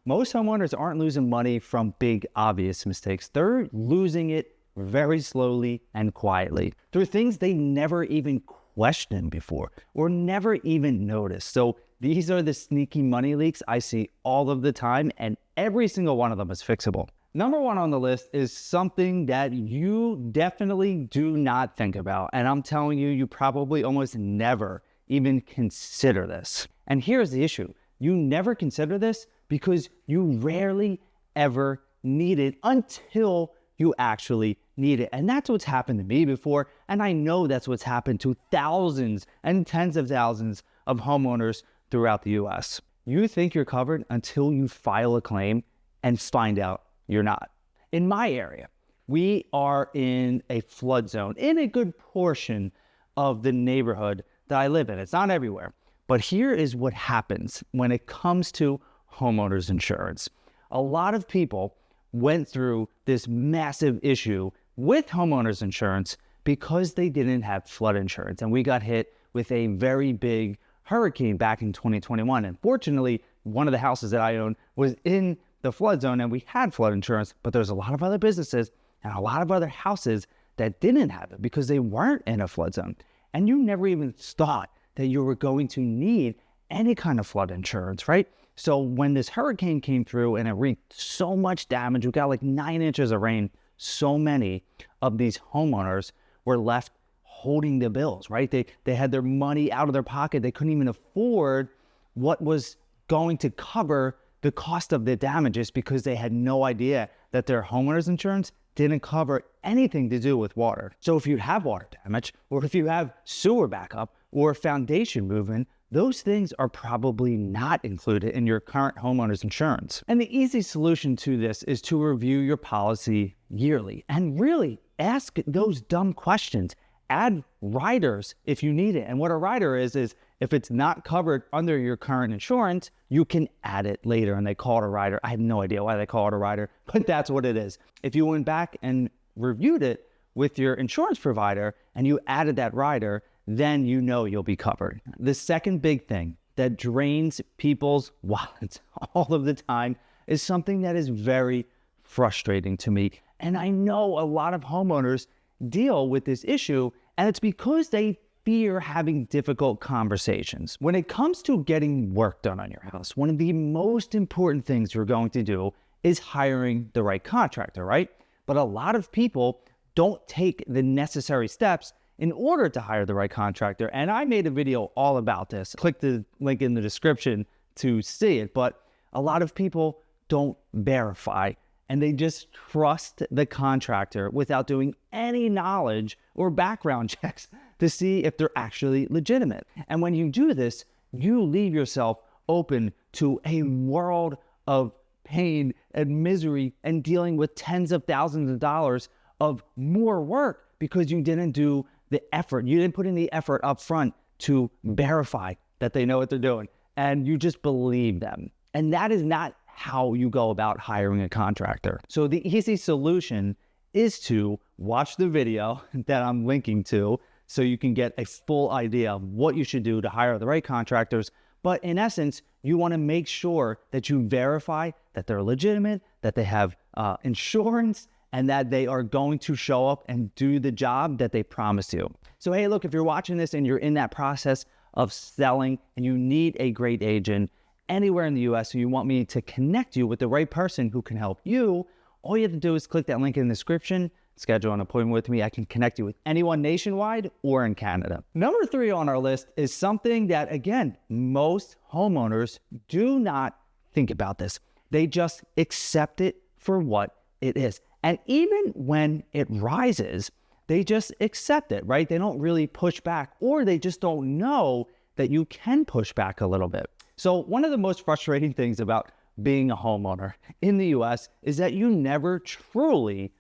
Most homeowners aren't losing money from big, obvious mistakes. They're losing it very slowly and quietly through things they never even questioned before or never even noticed. So these are the sneaky money leaks I see all of the time, and every single one of them is fixable. Number one on the list is something that you definitely do not think about. And I'm telling you, you probably almost never even consider this. And here's the issue. You never consider this because you rarely ever need it until you actually need it. And that's what's happened to me before. And I know that's what's happened to thousands and tens of thousands of homeowners throughout the US. You think you're covered until you file a claim and find out you're not. In my area, we are in a flood zone in a good portion of the neighborhood that I live in. It's not everywhere, but here is what happens when it comes to homeowners insurance. A lot of people went through this massive issue with homeowners insurance because they didn't have flood insurance. And we got hit with a very big hurricane back in 2021. And fortunately, one of the houses that I own was in the flood zone and we had flood insurance, but there's a lot of other businesses and a lot of other houses that didn't have it because they weren't in a flood zone. And you never even thought that you were going to need any kind of flood insurance, right? So when this hurricane came through and it wreaked so much damage, we got like 9 inches of rain, so many of these homeowners were left holding the bills, right? They had their money out of their pocket. They couldn't even afford what was going to cover the cost of the damages because they had no idea that their homeowners insurance didn't cover anything to do with water. So if you have water damage, or if you have sewer backup or foundation movement, those things are probably not included in your current homeowner's insurance. And the easy solution to this is to review your policy yearly and really ask those dumb questions. Add riders if you need it. And what a rider is if it's not covered under your current insurance, you can add it later. And they call it a rider. I have no idea why they call it a rider, but that's what it is. If you went back and reviewed it with your insurance provider and you added that rider, then you know you'll be covered. The second big thing that drains people's wallets all of the time is something that is very frustrating to me. And I know a lot of homeowners deal with this issue, and it's because they fear having difficult conversations. When it comes to getting work done on your house, one of the most important things you're going to do is hiring the right contractor, right? But a lot of people don't take the necessary steps in order to hire the right contractor. And I made a video all about this. Click the link in the description to see it. But a lot of people don't verify and they just trust the contractor without doing any knowledge or background checks to see if they're actually legitimate. And when you do this, you leave yourself open to a world of pain and misery and dealing with tens of thousands of dollars of more work because you didn't do the effort. You didn't put in the effort up front to verify that they know what they're doing, and you just believe them. And that is not how you go about hiring a contractor. So the easy solution is to watch the video that I'm linking to so you can get a full idea of what you should do to hire the right contractors. But in essence, you want to make sure that you verify that they're legitimate, that they have insurance, and that they are going to show up and do the job that they promised you. So hey, look, if you're watching this and you're in that process of selling and you need a great agent anywhere in the US, and you want me to connect you with the right person who can help you, all you have to do is click that link in the description, schedule an appointment with me. I can connect you with anyone nationwide or in Canada. Number 3 on our list is something that, again, most homeowners do not think about this. They just accept it for what it is. And even when it rises, they just accept it, right? They don't really push back, or they just don't know that you can push back a little bit. So one of the most frustrating things about being a homeowner in the US is that you never truly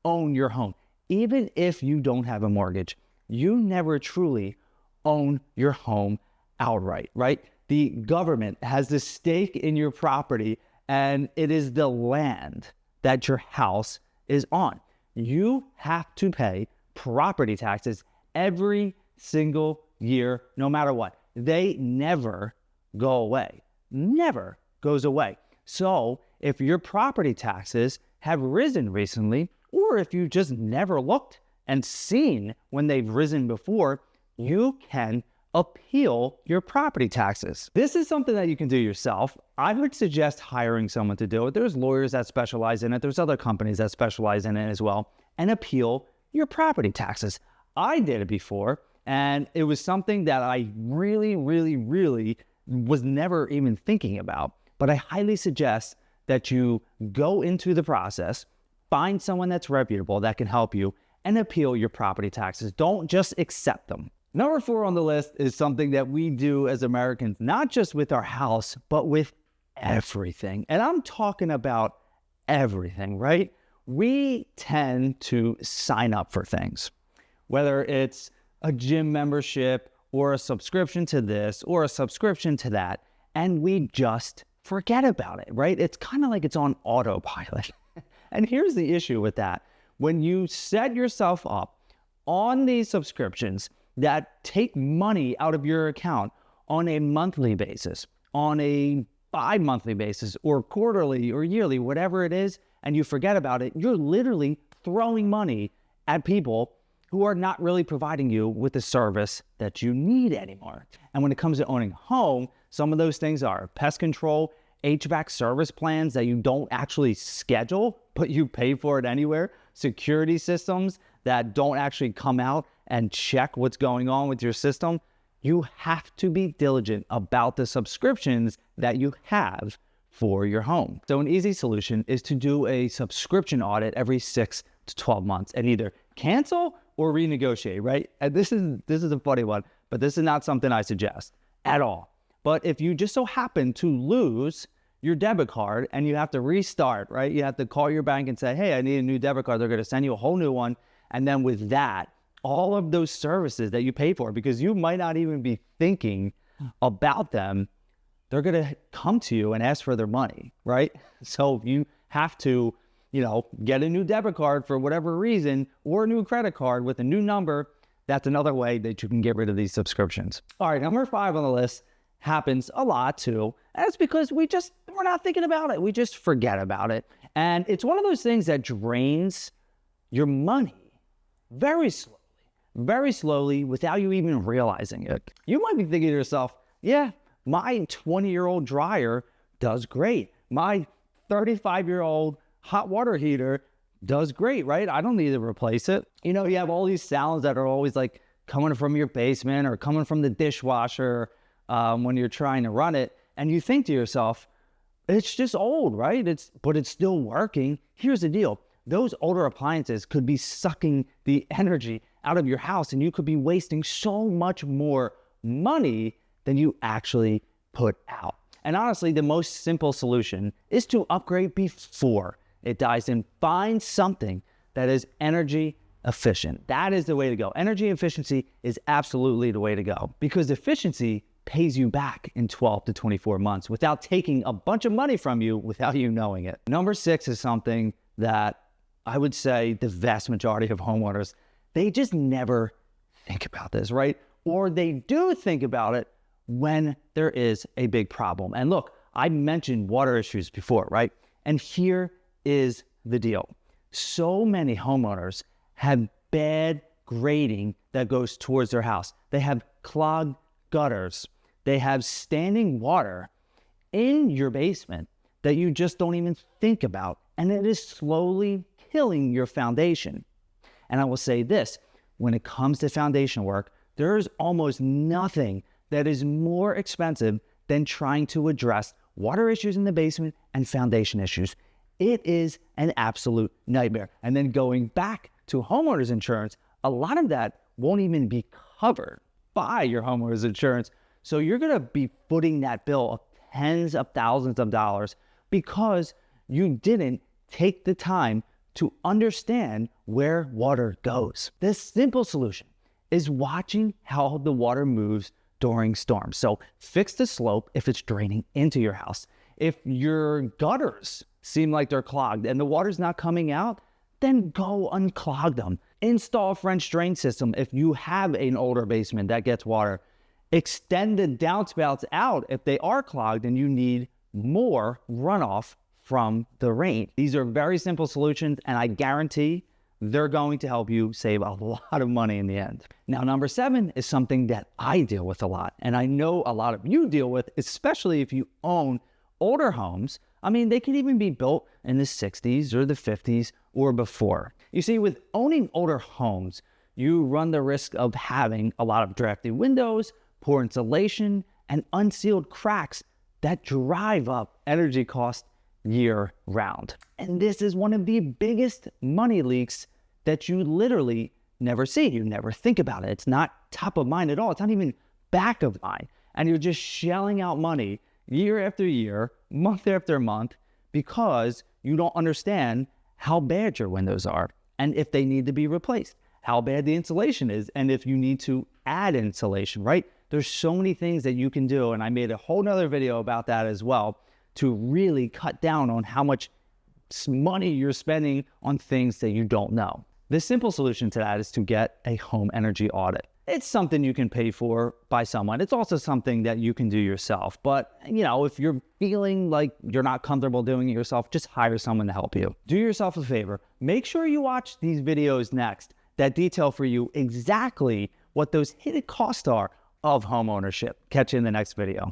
own your home. Even if you don't have a mortgage, you never truly own your home outright, right? The government has the stake in your property, and it is the land that your house is on. You have to pay property taxes every single year, no matter what. They never go away. Never goes away. So if your property taxes have risen recently, or if you just never looked and seen when they've risen before, you can appeal your property taxes. This is something that you can do yourself. I would suggest hiring someone to do it. There's lawyers that specialize in it. There's other companies that specialize in it as well, and appeal your property taxes. I did it before, and it was something that I really was never even thinking about. But I highly suggest that you go into the process, find someone that's reputable that can help you, and appeal your property taxes. Don't just accept them. Number 4 on the list is something that we do as Americans, not just with our house, but with everything. And I'm talking about everything, right? We tend to sign up for things, whether it's a gym membership or a subscription to this or a subscription to that, and we just forget about it, right? It's kind of like it's on autopilot. And here's the issue with that. When you set yourself up on these subscriptions that take money out of your account on a monthly basis, on a bi-monthly basis, or quarterly or yearly, whatever it is, and you forget about it, you're literally throwing money at people who are not really providing you with the service that you need anymore. And when it comes to owning a home, some of those things are pest control, HVAC service plans that you don't actually schedule, but you pay for it anywhere, security systems that don't actually come out and check what's going on with your system. You have to be diligent about the subscriptions that you have for your home. So an easy solution is to do a subscription audit every 6 to 12 months and either cancel or renegotiate, right? And this is a funny one, but this is not something I suggest at all. But if you just so happen to lose your debit card and you have to restart, right? You have to call your bank and say, hey, I need a new debit card. They're going to send you a whole new one. And then with that, all of those services that you pay for, because you might not even be thinking about them, they're going to come to you and ask for their money, right? So you have to, get a new debit card for whatever reason, or a new credit card with a new number. That's another way that you can get rid of these subscriptions. All right, number 5 on the list happens a lot too. And it's because we're not thinking about it. We just forget about it. And it's one of those things that drains your money very slowly without you even realizing it. You might be thinking to yourself, yeah, my 20-year-old dryer does great. My 35-year-old hot water heater does great, right? I don't need to replace it. You have all these sounds that are always like coming from your basement or coming from the dishwasher when you're trying to run it. And you think to yourself, it's just old, right? But it's still working. Here's the deal. Those older appliances could be sucking the energy out of your house, and you could be wasting so much more money than you actually put out. And honestly, the most simple solution is to upgrade before it dies and find something that is energy efficient. That is the way to go. Energy efficiency is absolutely the way to go, because efficiency pays you back in 12 to 24 months without taking a bunch of money from you without you knowing it. Number 6 is something that I would say the vast majority of homeowners, they just never think about this, right? Or they do think about it when there is a big problem. And look, I mentioned water issues before, right? And here is the deal. So many homeowners have bad grading that goes towards their house. They have clogged gutters. They have standing water in your basement that you just don't even think about. And it is slowly killing your foundation. And I will say this, when it comes to foundation work, there's almost nothing that is more expensive than trying to address water issues in the basement and foundation issues. It is an absolute nightmare. And then going back to homeowners insurance, a lot of that won't even be covered by your homeowners insurance. So you're going to be footing that bill of tens of thousands of dollars because you didn't take the time to understand where water goes. This simple solution is watching how the water moves during storms. So fix the slope if it's draining into your house. If your gutters seem like they're clogged and the water's not coming out, then go unclog them. Install a French drain system if you have an older basement that gets water. Extend the downspouts out if they are clogged and you need more runoff from the rain. These are very simple solutions, and I guarantee they're going to help you save a lot of money in the end. Now, number 7 is something that I deal with a lot, and I know a lot of you deal with, especially if you own older homes. I mean, they can even be built in the 60s or the 50s or before. You see, with owning older homes, you run the risk of having a lot of drafty windows, poor insulation, and unsealed cracks that drive up energy costs year round. And this is one of the biggest money leaks that you literally never see. You never think about it. It's not top of mind at all. It's not even back of mind. And you're just shelling out money year after year, month after month, because you don't understand how bad your windows are and if they need to be replaced, how bad the insulation is, and if you need to add insulation, right? There's so many things that you can do, and I made a whole nother video about that as well, to really cut down on how much money you're spending on things that you don't know. The simple solution to that is to get a home energy audit. It's something you can pay for by someone. It's also something that you can do yourself. But, if you're feeling like you're not comfortable doing it yourself, just hire someone to help you. Do yourself a favor. Make sure you watch these videos next that detail for you exactly what those hidden costs are of home ownership. Catch you in the next video.